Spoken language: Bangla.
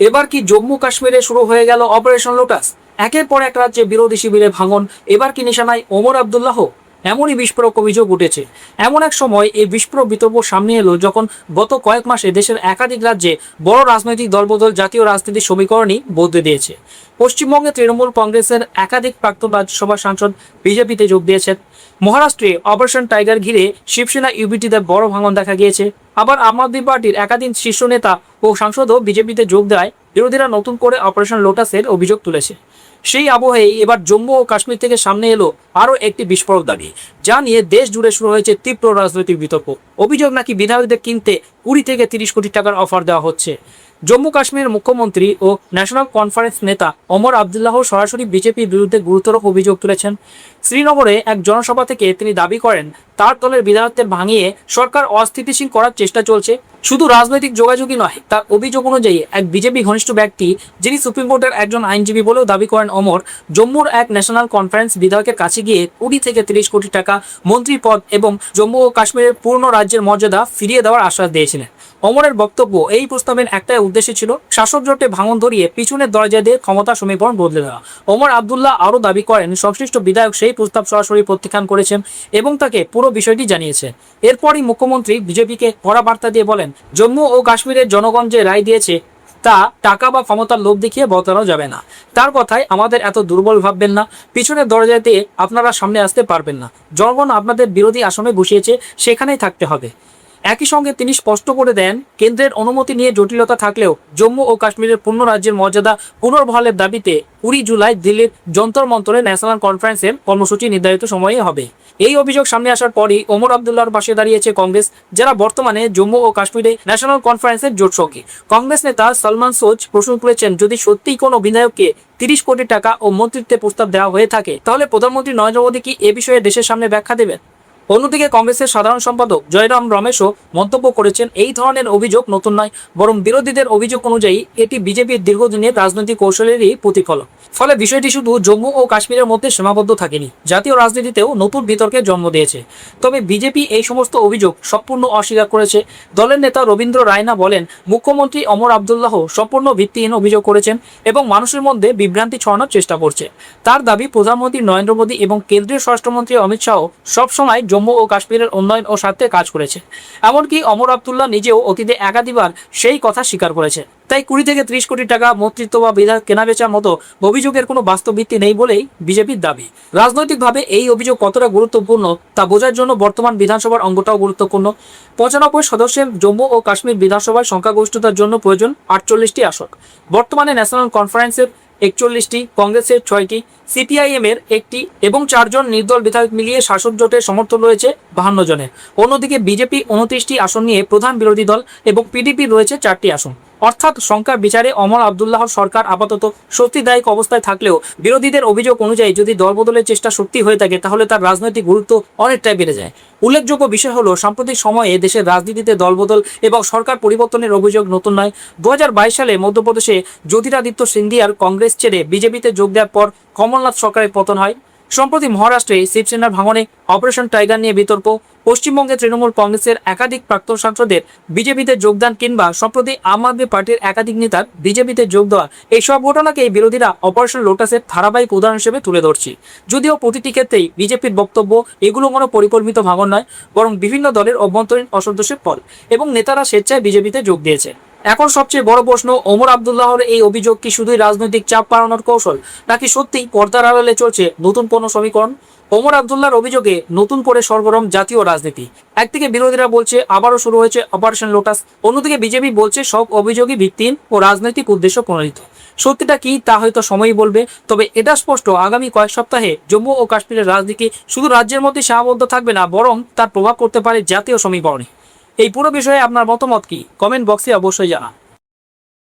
এবার কি জম্মু কাশ্মীরে শুরু হয়ে গেল অপারেশন লোটাস? একের পর এক রাজ্যে বিরোধী শিবিরে ভাঙন, এবার কি নিশানায় ওমর আবদুল্লাহ? এমনই বিস্ফোরক অভিযোগ উঠেছে। এমন এক সময় এই বিস্ফোরক বিতর্ক সামনে এলো যখন গত কয়েক মাসে দেশের একাধিক রাজ্যে বড় রাজনৈতিক দলবদল জাতীয় রাজনীতির সমীকরণই বদলে দিয়েছে। পশ্চিমবঙ্গে তৃণমূল কংগ্রেসের একাধিক প্রাক্তন রাজ্যসভা সাংসদ বিজেপিতে যোগ দিয়েছেন। মহারাষ্ট্রে অপারেশন টাইগার ঘিরে শিবসেনা ইউবিটিতে বড় ভাঙন দেখা গিয়েছে। আবার আম আদমি পার্টির একাধিক শীর্ষ নেতা ও সাংসদও বিজেপিতে যোগ দেওয়ায় বিরোধীরা নতুন করে অপারেশন লোটাসের অভিযোগ তুলেছে। সেই আবহেই এবার জম্মু ও কাশ্মীর থেকে সামনে এলো আরও একটি বিস্ফোরক দাবি, যা নিয়ে দেশ জুড়ে শুরু হয়েছে তীব্র রাজনৈতিক বিতর্ক। অভিযোগ নাকি বিধায়কদের কিনতে 20 থেকে 30 কোটি টাকার অফার দেওয়া হচ্ছে। জম্মু কাশ্মীরের মুখ্যমন্ত্রী ও ন্যাশনাল কনফারেন্স নেতা ওমর আবদুল্লাহ সরাসরি বিজেপির বিরুদ্ধে গুরুতর অভিযোগ তুলেছেন। শ্রীনগরে এক জনসভা থেকে তিনি দাবি করেন তার দলের বিধায়কদের ভাঙিয়ে সরকার অস্থিতিশীল করার চেষ্টা চলছে। শুধু রাজনৈতিক যোগাযোগই নয়, তার অভিযোগ অনুযায়ী এক বিজেপি ঘনিষ্ঠ ব্যক্তি, যিনি সুপ্রিম কোর্টের একজন আইনজীবী বলেও দাবি করেন ওমর, জম্মুর এক ন্যাশনাল কনফারেন্স বিধায়কের কাছে গিয়ে 20 থেকে 30 কোটি টাকা, মন্ত্রী পদ এবং জম্মু ও কাশ্মীরের পূর্ণ রাজ্যের মর্যাদা ফিরিয়ে দেওয়ার আশ্বাস দিয়েছিলেন। ওমরের বক্তব্য, এই প্রস্তাবের একটাই উদ্দেশ্য ছিল শাসক জোটে ভাঙন ধরিয়ে পিছনের দরজা দিয়ে ক্ষমতা সমীকরণ বদলে দেওয়া। ওমর আবদুল্লাহ আরও দাবি করেন সংশ্লিষ্ট বিধায়ক সেই প্রস্তাব সরাসরি প্রত্যাখ্যান করেছেন এবং তাকে পুরো বিষয়টি জানিয়েছে। এরপরই মুখ্যমন্ত্রী বিজেপিকে কড়া বার্তা দিয়ে বলেন, জম্মু ও কাশ্মীরের জনগণ যে রায় দিয়েছে তা টাকা বা ক্ষমতার লোভ দেখিয়ে বদলানো যাবে না। তার কথায় আমাদের এত দুর্বল ভাববেন না, পিছনের দরজাতে আপনারা সামনে আসতে পারবেন না। জনগণ আপনাদের বিরোধী আসনে বসিয়েছে, সেখানেই থাকতে হবে। একই সঙ্গে তিনি স্পষ্ট করে দেন, কেন্দ্রের অনুমতি নিয়ে জটিলতা থাকলেও জম্মু ও কাশ্মীরের পূর্ণ রাজ্যের মর্যাদা পুনর্বহালের দাবিতে 20 জুলাই দিল্লির যন্তর মন্তরে ন্যাশনাল কনফারেন্সের কর্মসূচি নির্ধারিত সময়ে হবে। এই অভিযোগ সামনে আসার পরই ওমর আবদুল্লাহর পাশে দাঁড়িয়েছে কংগ্রেস, যারা বর্তমানে জম্মু ও কাশ্মীরে ন্যাশনাল কনফারেন্সের জোটসঙ্গী। কংগ্রেস নেতা সলমান সোজ প্রশ্ন তুলেছেন, যদি সত্যিই কোনো বিধায়ককে 30 কোটি টাকা ও মন্ত্রিত্বের প্রস্তাব দেওয়া হয়ে থাকে, তাহলে প্রধানমন্ত্রী নরেন্দ্র মোদী কি এ বিষয়ে দেশের সামনে ব্যাখ্যা দেবেন? অন্যদিকে কংগ্রেসের সাধারণ সম্পাদক জয়রাম রমেশও মন্তব্য করেছেন, এই ধরনের অভিযোগ নতুন নয়, বরং বিরোধীদের অভিযোগ অনুযায়ী এটি বিজেপির দীর্ঘদিনের রাজনৈতিক কৌশলেরই প্রতিফলন। ফলে বিষয়টি শুধু জম্মু ও কাশ্মীরের মধ্যে সীমাবদ্ধ থাকেনি, জাতীয় রাজনীতিতেও নতুন বিতর্কের জন্ম দিয়েছে। তবে বিজেপি এই সমস্ত অভিযোগ সম্পূর্ণ অস্বীকার করেছে। দলের নেতা রবীন্দ্র রায়না বলেন, মুখ্যমন্ত্রী ওমর আবদুল্লাহ সম্পূর্ণ ভিত্তিহীন অভিযোগ করেছেন এবং মানুষের মধ্যে বিভ্রান্তি ছড়ানোর চেষ্টা করছে। তার দাবি, প্রধানমন্ত্রী নরেন্দ্র মোদী এবং কেন্দ্রীয় স্বরাষ্ট্রমন্ত্রী অমিত শাহ সবসময় জম্মু ও কাশ্মীরের উন্নয়ন ও স্বার্থে কাজ করেছে। এমনকি ওমর আবদুল্লাহ নিজেও অতীতে একাধিকবার সেই কথা স্বীকার করেছে। তাই 20 থেকে 30 কোটি টাকা মন্ত্রিত্ব বা বিধায়ক কেনাবেচার মতো অভিযোগের কোনো বাস্তব ভিত্তি নেই বলেই বিজেপির দাবি। রাজনৈতিকভাবে এই অভিযোগ কতটা গুরুত্বপূর্ণ তা বোঝার জন্য বর্তমান বিধানসভার অঙ্গটাও গুরুত্বপূর্ণ। 95 সদস্যের জম্মু ও কাশ্মীর বিধানসভার সংখ্যাগরিষ্ঠতার জন্য প্রয়োজন 48টি আসন। বর্তমানে ন্যাশনাল কনফারেন্সের 41টি, কংগ্রেসের 6টি, সিপিআইএম এর 1টি এবং 4 জন নির্দল বিধায়ক মিলিয়ে শাসক জোটের সমর্থন রয়েছে 52 জনের। অন্যদিকে বিজেপি 29টি আসন নিয়ে প্রধান বিরোধী দল এবং পিডিপি রয়েছে 4টি আসন। অর্থাৎ সংখ্যার বিচারে ওমর আবদুল্লাহর সরকার আপাতত স্বস্তিদায়ক অবস্থায় থাকলেও বিরোধীদের অভিযোগ অনুযায়ী যদি দলবদলের চেষ্টা সত্যি হয়ে থাকে, তাহলে তার রাজনৈতিক গুরুত্ব অনেকটাই বেড়ে যায়। উল্লেখযোগ্য বিষয় হলো, সাম্প্রতিক সময়ে দেশের রাজনীতিতে দলবদল এবং সরকার পরিবর্তনের অভিযোগ নতুন নয়। 2022 সালে মধ্যপ্রদেশে জ্যোতিরাদিত্য সিন্ধিয়ার কংগ্রেস ছেড়ে বিজেপিতে যোগ দেওয়ার পর কমলনাথ সরকারের পতন হয়। সম্প্রতি মহারাষ্ট্রে শিবসেনার ভাঙনে অপারেশন টাইগার নিয়ে বিতর্ক, পশ্চিমবঙ্গে তৃণমূল কংগ্রেসের একাধিক প্রাক্তন সাংসদের বিজেপিতে যোগদান কিংবা সম্প্রতি আম আদমি পার্টির একাধিক নেতার বিজেপিতে যোগ দেওয়া, এই সব ঘটনাকে বিরোধীরা অপারেশন লোটাসের ধারাবাহিক উদাহরণ হিসেবে তুলে ধরছে। যদিও প্রতিটি ক্ষেত্রেই বিজেপির বক্তব্য, এগুলো কোনো পরিকল্পিত ভাঙন নয়, বরং বিভিন্ন দলের অভ্যন্তরীণ অসন্তোষের ফল এবং নেতারা স্বেচ্ছায় বিজেপিতে যোগ দিয়েছে। এখন সবচেয়ে বড় প্রশ্ন, ওমর আবদুল্লাহর এই অভিযোগ কি শুধুই রাজনৈতিক চাপ বাড়ানোর কৌশল, নাকি সত্যিই পর্দার আড়ালে চলছে নতুন কোনো সমীকরণ? ওমর আবদুল্লাহর অভিযোগে নতুন করে সরগরম জাতীয় রাজনীতি। একদিকে বিরোধীরা বলছে আবারও শুরু হয়েছে অপারেশন লোটাস, অন্যদিকে বিজেপি বলছে সব অভিযোগই ভিত্তিহীন ও রাজনৈতিক উদ্দেশ্য প্রণোদিত। সত্যিটা কি তা হয়তো সময়ই বলবে, তবে এটা স্পষ্ট, আগামী কয়েক সপ্তাহে জম্মু ও কাশ্মীরের রাজনীতি শুধু রাজ্যের মধ্যে সীমাবদ্ধ থাকবে না, বরং তার প্রভাব পড়তে পারে জাতীয় সমীকরণে। এই পুরো বিষয়ে আপনার মতামত কি? কমেন্ট বক্সে অবশ্যই জানান।